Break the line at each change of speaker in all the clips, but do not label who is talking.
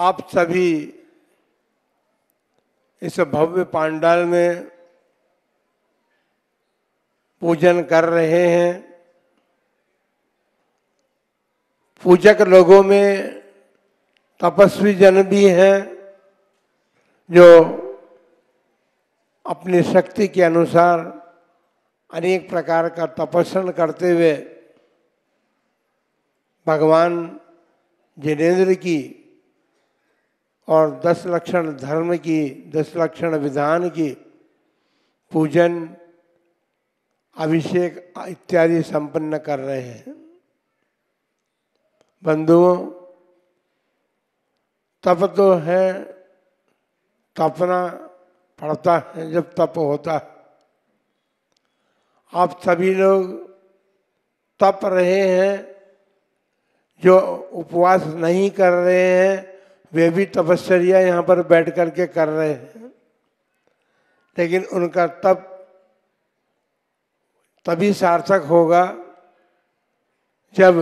आप सभी इस भव्य पांडाल में पूजन कर रहे हैं। पूजक लोगों में तपस्वी जन भी हैं जो अपनी शक्ति के अनुसार अनेक प्रकार का तपस्या करते हुए भगवान जिनेंद्र की और 10 लक्षण धर्म की, 10 लक्षण विधान की पूजन, अभिषेक इत्यादि संपन्न कर रहे हैं। बंधुओं, तप तो है, तपना पड़ता है जब तप होता है। आप सभी लोग तप रहे हैं, जो उपवास नहीं कर रहे हैं वे भी तपस्या यहाँ पर बैठ करके कर रहे हैं, लेकिन उनका तप तभी सार्थक होगा जब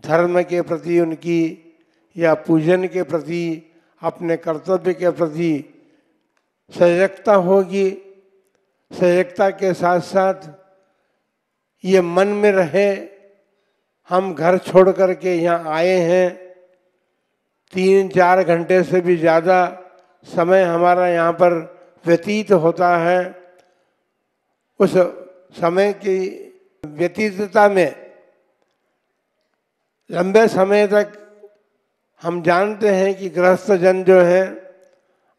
धर्म के प्रति उनकी या पूजन के प्रति, अपने कर्तव्य के प्रति सजगता होगी। सजगता के साथ साथ ये मन में रहे, हम घर छोड़ करके यहाँ आए हैं, 3-4 घंटे से भी ज़्यादा समय हमारा यहाँ पर व्यतीत होता है। उस समय की व्यतीतता में लंबे समय तक हम जानते हैं कि गृहस्थ जन जो हैं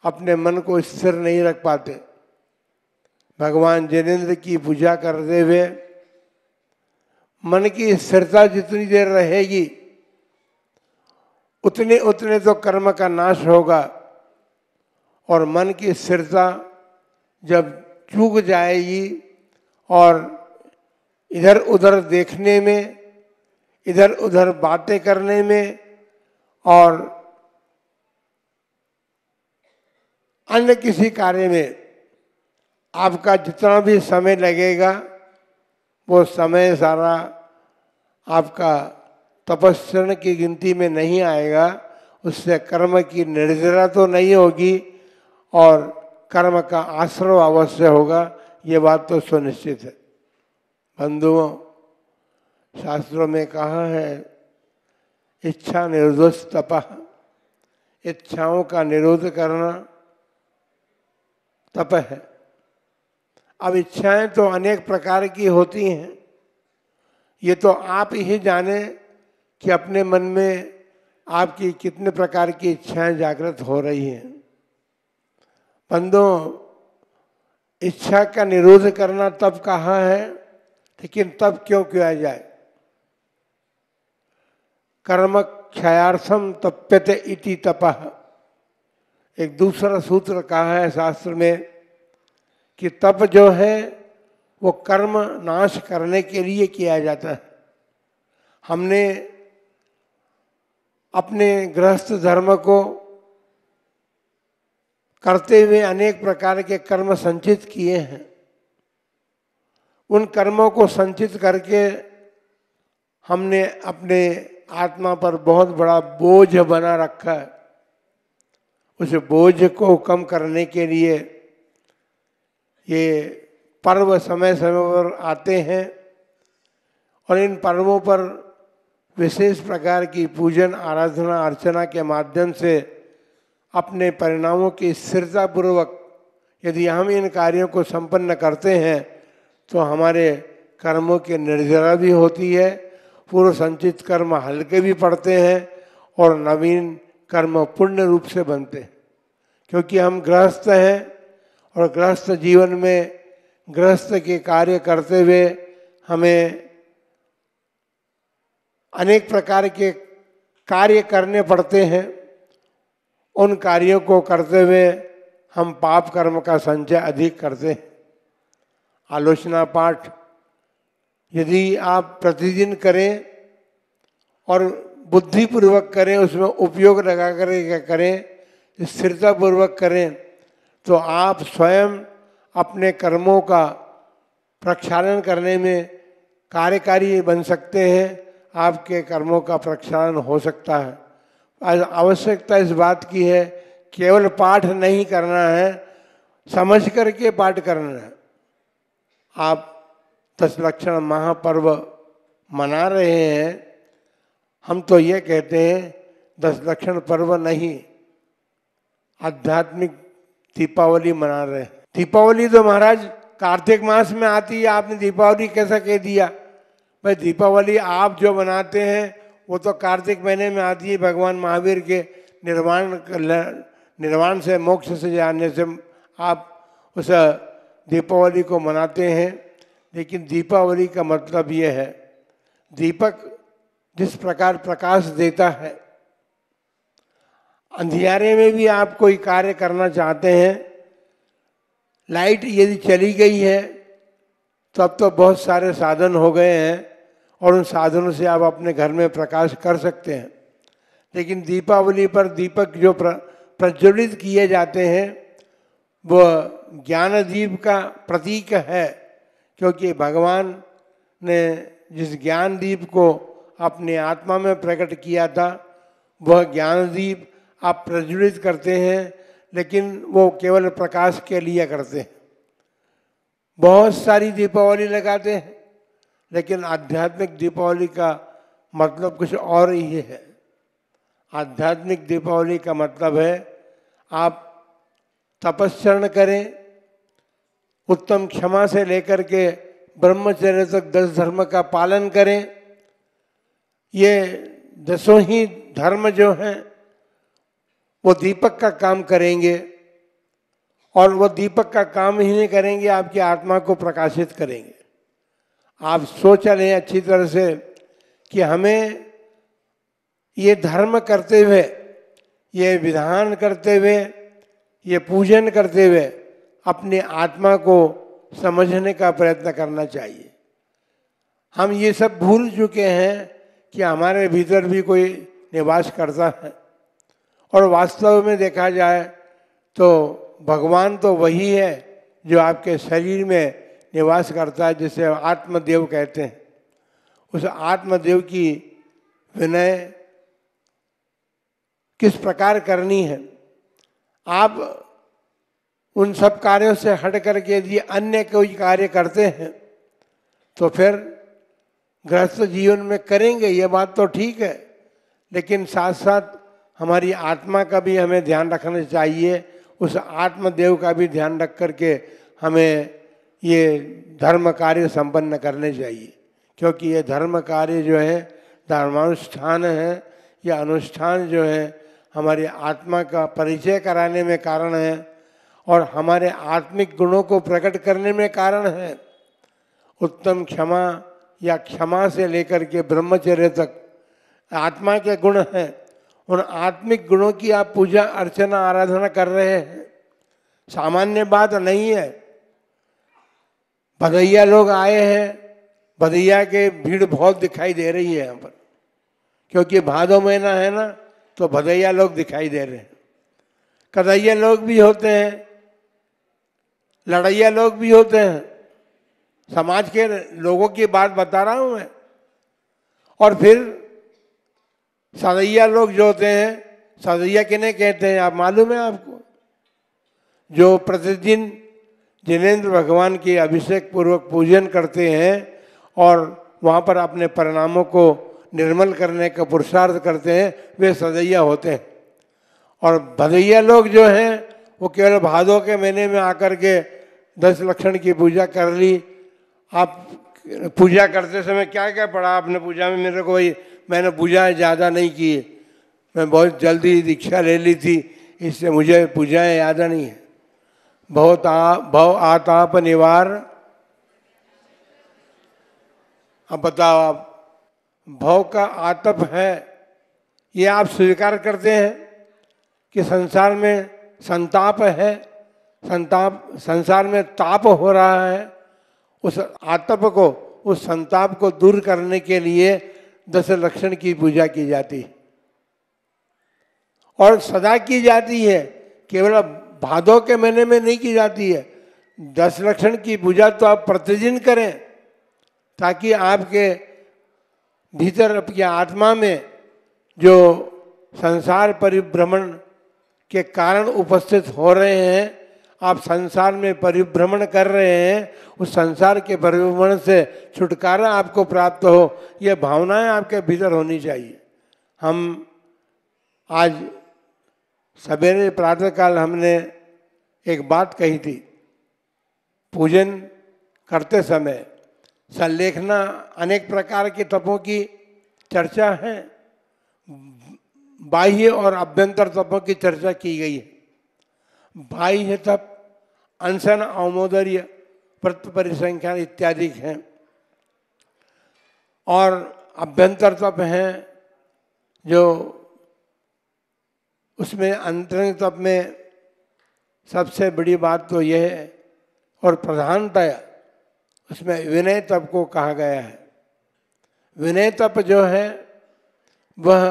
अपने मन को स्थिर नहीं रख पाते। भगवान जिनेंद्र की पूजा करते हुए मन की स्थिरता जितनी देर रहेगी उतने उतने तो कर्म का नाश होगा, और मन की स्थिरता जब चूक जाएगी और इधर उधर देखने में, इधर उधर बातें करने में और अन्य किसी कार्य में आपका जितना भी समय लगेगा वो समय सारा आपका तपस्या की गिनती में नहीं आएगा। उससे कर्म की निर्जरा तो नहीं होगी और कर्म का आश्रय अवश्य होगा, ये बात तो सुनिश्चित है। बंधुओं, शास्त्रों में कहा है इच्छा निरोधः तपः, इच्छाओं का निरोध करना तप है। अब इच्छाएं तो अनेक प्रकार की होती हैं, ये तो आप ही जाने कि अपने मन में आपकी कितने प्रकार की इच्छाएं जागृत हो रही हैं। बंधुओं, इच्छा का निरोध करना तब कहा है, लेकिन तब क्यों किया जाए? कर्म क्षयार्थम तप्यते इति तपः। एक दूसरा सूत्र कहा है शास्त्र में कि तप जो है वो कर्म नाश करने के लिए किया जाता है। हमने अपने गृहस्थ धर्म को करते हुए अनेक प्रकार के कर्म संचित किए हैं। उन कर्मों को संचित करके हमने अपने आत्मा पर बहुत बड़ा बोझ बना रखा है। उस बोझ को कम करने के लिए ये पर्व समय समय पर आते हैं और इन पर्वों पर विशेष प्रकार की पूजन आराधना अर्चना के माध्यम से अपने परिणामों की स्थिरता पूर्वक यदि हम इन कार्यों को संपन्न करते हैं तो हमारे कर्मों की निर्जरा भी होती है, पूर्व संचित कर्म हल्के भी पड़ते हैं और नवीन कर्म पूर्ण रूप से बनते हैं। क्योंकि हम गृहस्थ हैं और गृहस्थ जीवन में गृहस्थ के कार्य करते हुए हमें अनेक प्रकार के कार्य करने पड़ते हैं। उन कार्यों को करते हुए हम पाप कर्म का संचय अधिक करते हैं। आलोचना पाठ यदि आप प्रतिदिन करें और बुद्धिपूर्वक करें, उसमें उपयोग लगा कर करें, स्थिरता पूर्वक करें, तो आप स्वयं अपने कर्मों का प्रक्षालन करने में कार्यकारी बन सकते हैं। आपके कर्मों का प्रक्षालन हो सकता है। आवश्यकता इस बात की है, केवल पाठ नहीं करना है, समझ करके पाठ करना है। आप 10 लक्षण महापर्व मना रहे हैं, हम तो ये कहते हैं 10 लक्षण पर्व नहीं, आध्यात्मिक दीपावली मना रहे हैं। दीपावली तो महाराज कार्तिक मास में आती है, आपने दीपावली कैसा कह दिया? भाई दीपावली आप जो मनाते हैं वो तो कार्तिक महीने में आती है, भगवान महावीर के निर्वाण से, मोक्ष से जाने से आप उस दीपावली को मनाते हैं। लेकिन दीपावली का मतलब ये है, दीपक जिस प्रकार प्रकाश देता है, अंधियारे में भी आप कोई कार्य करना चाहते हैं, लाइट यदि चली गई है तो अब तो बहुत सारे साधन हो गए हैं और उन साधनों से आप अपने घर में प्रकाश कर सकते हैं। लेकिन दीपावली पर दीपक जो प्रज्वलित किए जाते हैं वो ज्ञान दीप का प्रतीक है, क्योंकि भगवान ने जिस ज्ञान दीप को अपने आत्मा में प्रकट किया था वह ज्ञान दीप आप प्रज्वलित करते हैं, लेकिन वो केवल प्रकाश के लिए करते हैं। बहुत सारी दीपावली लगाते हैं, लेकिन आध्यात्मिक दीपावली का मतलब कुछ और ही है। आध्यात्मिक दीपावली का मतलब है आप तपस्चरण करें, उत्तम क्षमा से लेकर के ब्रह्मचर्य तक 10 धर्म का पालन करें। ये 10 ही धर्म जो हैं वो दीपक का काम करेंगे, और वो दीपक का काम ही नहीं करेंगे, आपकी आत्मा को प्रकाशित करेंगे। आप सोच लें अच्छी तरह से कि हमें ये धर्म करते हुए, ये विधान करते हुए, ये पूजन करते हुए अपने आत्मा को समझने का प्रयत्न करना चाहिए। हम ये सब भूल चुके हैं कि हमारे भीतर भी कोई निवास करता है, और वास्तव में देखा जाए तो भगवान तो वही है जो आपके शरीर में निवास करता है, जिसे आत्मदेव कहते हैं। उस आत्मदेव की विनय किस प्रकार करनी है? आप उन सब कार्यों से हट करके यदि अन्य कोई कार्य करते हैं तो फिर गृहस्थ जीवन में करेंगे, ये बात तो ठीक है, लेकिन साथ साथ हमारी आत्मा का भी हमें ध्यान रखना चाहिए। उस आत्मदेव का भी ध्यान रख करके हमें ये धर्म कार्य संपन्न करने चाहिए, क्योंकि ये धर्म कार्य जो है धर्मानुष्ठान है, या अनुष्ठान जो है हमारी आत्मा का परिचय कराने में कारण है और हमारे आत्मिक गुणों को प्रकट करने में कारण है। उत्तम क्षमा या क्षमा से लेकर के ब्रह्मचर्य तक आत्मा के गुण हैं। उन आत्मिक गुणों की आप पूजा अर्चना आराधना कर रहे हैं, सामान्य बात नहीं है। भदैया लोग आए हैं, भदैया के भीड़ बहुत दिखाई दे रही है यहाँ पर, क्योंकि भादो महीना है ना, तो भदैया लोग दिखाई दे रहे हैं। कदैया लोग भी होते हैं, लड़ैया लोग भी होते हैं, समाज के लोगों की बात बता रहा हूँ मैं। और फिर सदैया लोग जो होते हैं, सदैया किन्हें कहते हैं आप मालूम है आपको? जो प्रतिदिन जिनेंद्र भगवान के अभिषेक पूर्वक पूजन करते हैं और वहाँ पर अपने परिणामों को निर्मल करने का पुरुषार्थ करते हैं, वे सदैया होते हैं। और भदैया लोग जो हैं वो केवल भादों के महीने में आकर के 10 लक्षण की पूजा कर ली। आप पूजा करते समय क्या क्या पढ़ा आपने पूजा में? मेरे को भाई मैंने पूजाएं ज़्यादा नहीं की, मैं बहुत जल्दी दीक्षा ले ली थी, इससे मुझे पूजाएं याद नहीं है। भव आताप निवार। अब बताओ आप, भव का आतप है, ये आप स्वीकार करते हैं कि संसार में संताप है, संसार में ताप हो रहा है। उस आतप को, उस संताप को दूर करने के लिए 10 लक्षण की पूजा की जाती है, और सदा की जाती है, केवल भादों के महीने में नहीं की जाती है। 10 लक्षण की पूजा तो आप प्रतिदिन करें, ताकि आपके भीतर, आपकी आत्मा में जो संसार परिभ्रमण के कारण उपस्थित हो रहे हैं, आप संसार में परिभ्रमण कर रहे हैं, उस संसार के परिभ्रमण से छुटकारा आपको प्राप्त हो, ये भावनाएं आपके भीतर होनी चाहिए। हम आज सवेरे प्रातःकाल हमने एक बात कही थी, पूजन करते समय संलेखना अनेक प्रकार के तपों की चर्चा है, बाह्य और अभ्यंतर तपों की चर्चा की गई है। बाह्य तप अनशन, औमोदर्य, व्रत परिसंख्यान इत्यादि हैं, और अभ्यंतर तप हैं जो उसमें अंतरंग तप में सबसे बड़ी बात तो यह है और प्रधानतया उसमें विनय तप को कहा गया है। विनय तप जो है वह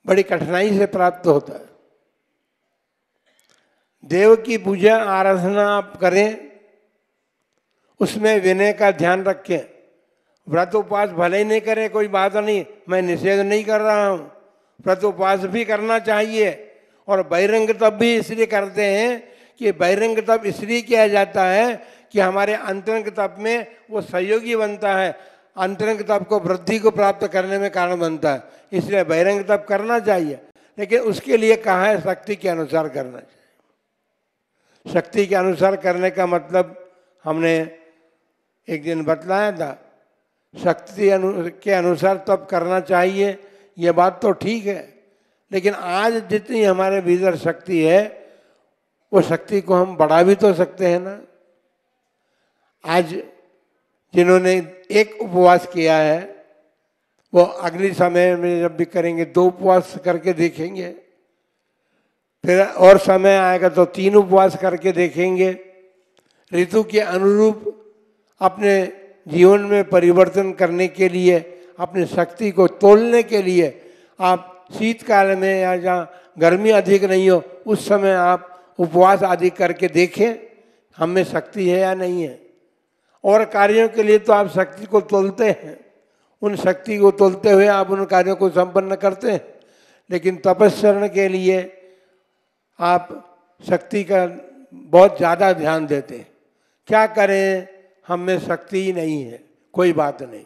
बड़ी कठिनाई से प्राप्त होता है। देव की पूजा आराधना आप करें, उसमें विनय का ध्यान रखें। व्रत उपवास भले ही नहीं करें, कोई बात नहीं, मैं निषेध नहीं कर रहा हूँ, व्रत उपवास भी करना चाहिए। और बहिरंग तप भी इसलिए करते हैं कि बहिरंग तप इसलिए किया जाता है कि हमारे अंतरंग तप में वो सहयोगी बनता है, अंतरंग तप को वृद्धि को प्राप्त करने में कारण बनता है, इसलिए बहिरंग तप करना चाहिए। लेकिन उसके लिए कहा है शक्ति के अनुसार करना चाहिए। शक्ति के अनुसार करने का मतलब हमने एक दिन बतलाया था, शक्ति के अनुसार तप करना चाहिए, ये बात तो ठीक है, लेकिन आज जितनी हमारे भीतर शक्ति है वो शक्ति को हम बढ़ा भी तो सकते हैं ना। आज जिन्होंने एक उपवास किया है वो अगले समय में जब भी करेंगे 2 उपवास करके देखेंगे, फिर और समय आएगा तो 3 उपवास करके देखेंगे। ऋतु के अनुरूप अपने जीवन में परिवर्तन करने के लिए, अपनी शक्ति को तोलने के लिए आप शीतकाल में या जहाँ गर्मी अधिक नहीं हो उस समय आप उपवास आदि करके देखें हम में शक्ति है या नहीं है। और कार्यों के लिए तो आप शक्ति को तोलते हैं, उन शक्ति को तोलते हुए आप उन कार्यों को संपन्न करते हैं, लेकिन तपस्या के लिए आप शक्ति का बहुत ज़्यादा ध्यान देते हैं। क्या करें, हम में शक्ति ही नहीं है, कोई बात नहीं।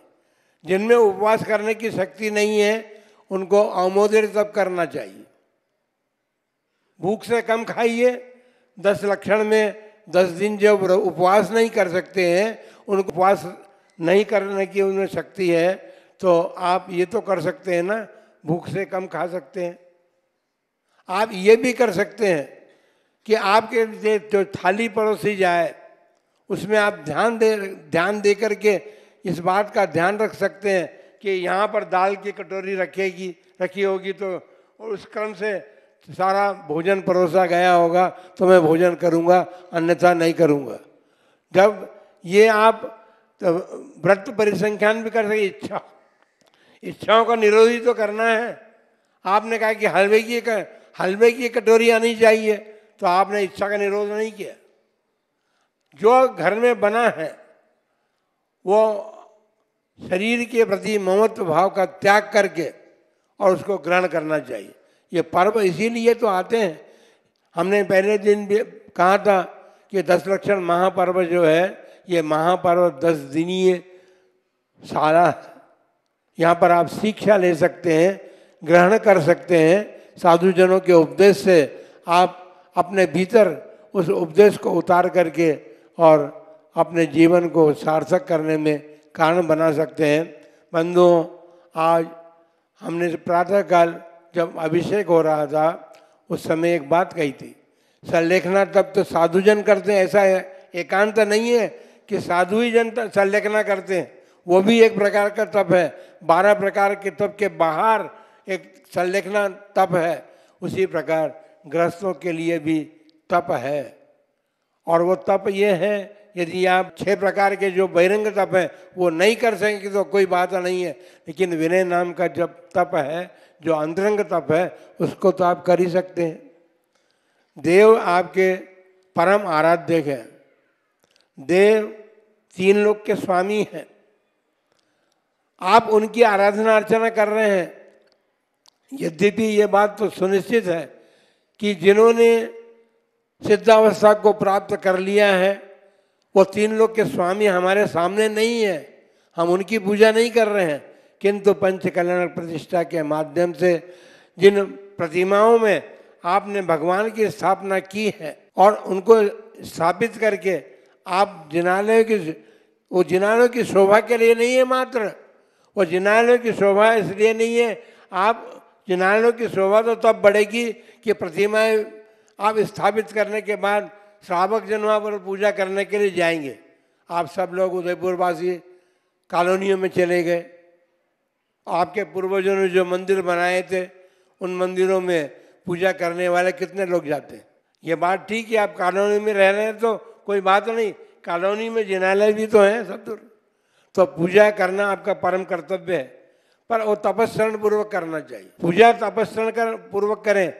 जिनमें उपवास करने की शक्ति नहीं है उनको औमोदर्य तप करना चाहिए। भूख से कम खाइए, 10 लक्षण में 10 दिन जब उपवास नहीं कर सकते हैं, उनको उपवास नहीं करने की उनमें शक्ति है, तो आप ये तो कर सकते हैं ना, भूख से कम खा सकते हैं। आप ये भी कर सकते हैं कि आपके जो थाली परोसी जाए उसमें आप ध्यान दे करके इस बात का ध्यान रख सकते हैं कि यहाँ पर दाल की कटोरी रखी होगी तो उस क्रम से सारा भोजन परोसा गया होगा तो मैं भोजन करूँगा, अन्यथा नहीं करूँगा। जब ये आप तो व्रत परिसंख्यान भी कर सके, इच्छाओं का निरोध ही तो करना है। आपने कहा कि हलवे की कटोरी आनी चाहिए, तो आपने इच्छा का निरोध नहीं किया। जो घर में बना है वो शरीर के प्रति ममत्व भाव का त्याग करके और उसको ग्रहण करना चाहिए। ये पर्व इसीलिए तो आते हैं। हमने पहले दिन भी कहा था कि 10 लक्षण महापर्व जो है, ये महापर्व 10 दिनीय सारा, यहाँ पर आप शिक्षा ले सकते हैं, ग्रहण कर सकते हैं। साधुजनों के उपदेश से आप अपने भीतर उस उपदेश को उतार करके और अपने जीवन को सार्थक करने में कारण बना सकते हैं। बंधुओं, आज हमने प्रातःकाल जब अभिषेक हो रहा था उस समय एक बात कही थी, संलेखना तब तो साधुजन करते हैं, ऐसा एकांत नहीं है कि साधु ही जन संलेखना करते हैं, वो भी एक प्रकार का तप है। 12 प्रकार के तप के बाहर एक संलेखना तप है। उसी प्रकार गृहस्थों के लिए भी तप है, और वो तप ये है, यदि आप 6 प्रकार के जो बहिरंग तप है वो नहीं कर सकेंगे तो कोई बात नहीं है, लेकिन विनय नाम का जब तप है, जो अंतरंग तप है, उसको तो आप कर ही सकते हैं। देव आपके परम आराध्य हैं। देव 3 लोक के स्वामी हैं। आप उनकी आराधना अर्चना कर रहे हैं, यद्यपि ये बात तो सुनिश्चित है कि जिन्होंने सिद्धावस्था को प्राप्त कर लिया है वो तीन लोग के स्वामी हमारे सामने नहीं है, हम उनकी पूजा नहीं कर रहे हैं, किंतु पंच कल्याण प्रतिष्ठा के माध्यम से जिन प्रतिमाओं में आपने भगवान की स्थापना की है और उनको स्थापित करके आप जिनालयों की, वो जिनालयों की शोभा के लिए नहीं है मात्र, वो जिनालयों की शोभा इसलिए नहीं है, आप जिनालयों की शोभा तो तब बढ़ेगी कि प्रतिमाएं आप स्थापित करने के बाद श्रावक जन वहाँ पर पूजा करने के लिए जाएंगे। आप सब लोग उदयपुरवासी कॉलोनियों में चले गए, आपके पूर्वजों ने जो मंदिर बनाए थे उन मंदिरों में पूजा करने वाले कितने लोग जाते हैं। ये बात ठीक है, आप कॉलोनी में रह रहे हैं तो कोई बात नहीं, कॉलोनी में जिनालय भी तो हैं सब दूर, तो पूजा करना आपका परम कर्तव्य है, पर वो तपस्रण पूर्वक करना चाहिए। पूजा तपस्रण पूर्वक करें,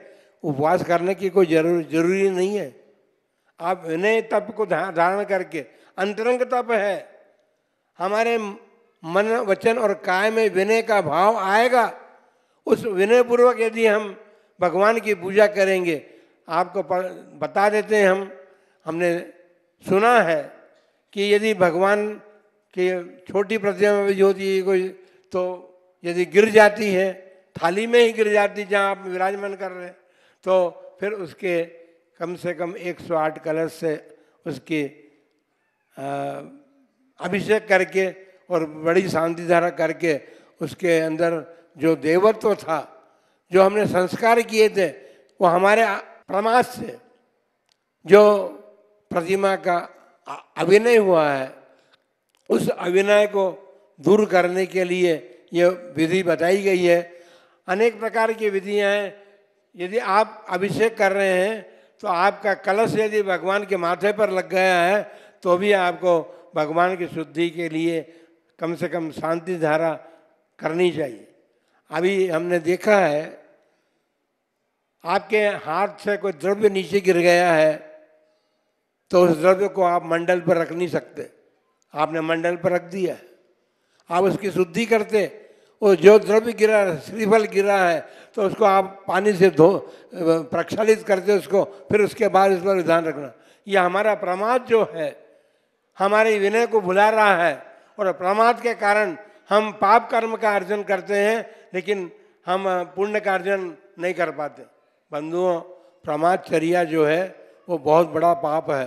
उपवास करने की कोई जरूरी नहीं है। आप विनय तप को धारण करके, अंतरंग तप है, हमारे मन वचन और काय में विनय का भाव आएगा, उस विनय पूर्वक यदि हम भगवान की पूजा करेंगे, आपको बता देते हैं हमने सुना है कि यदि भगवान की छोटी प्रतिमा भी होती है कोई, तो यदि गिर जाती है, थाली में ही गिर जाती जहाँ आप विराजमान कर रहे हैं, तो फिर उसके कम से कम 108 कलश से उसकी अभिषेक करके और बड़ी शांति धारा करके उसके अंदर जो देवत्व था, जो हमने संस्कार किए थे, वो हमारे प्रमाद से जो प्रतिमा का अभिनय हुआ है, उस अभिनय को दूर करने के लिए ये विधि बताई गई है। अनेक प्रकार की विधियां हैं। यदि आप अभिषेक कर रहे हैं तो आपका कलश यदि भगवान के माथे पर लग गया है तो भी आपको भगवान की शुद्धि के लिए कम से कम शांति धारा करनी चाहिए। अभी हमने देखा है आपके हाथ से कोई द्रव्य नीचे गिर गया है तो उस द्रव्य को आप मंडल पर रख नहीं सकते, आपने मंडल पर रख दिया है, आप उसकी शुद्धि करते, वो जो द्रव्य गिरा, श्रीफल गिरा है तो उसको आप पानी से प्रक्षालित करते उसको, फिर उसके बाद इस पर ध्यान रखना। यह हमारा प्रमाद जो है हमारे विनय को भुला रहा है, और प्रमाद के कारण हम पाप कर्म का अर्जन करते हैं लेकिन हम पुण्य का अर्जन नहीं कर पाते। बंधुओं, प्रमादचर्या जो है वो बहुत बड़ा पाप है।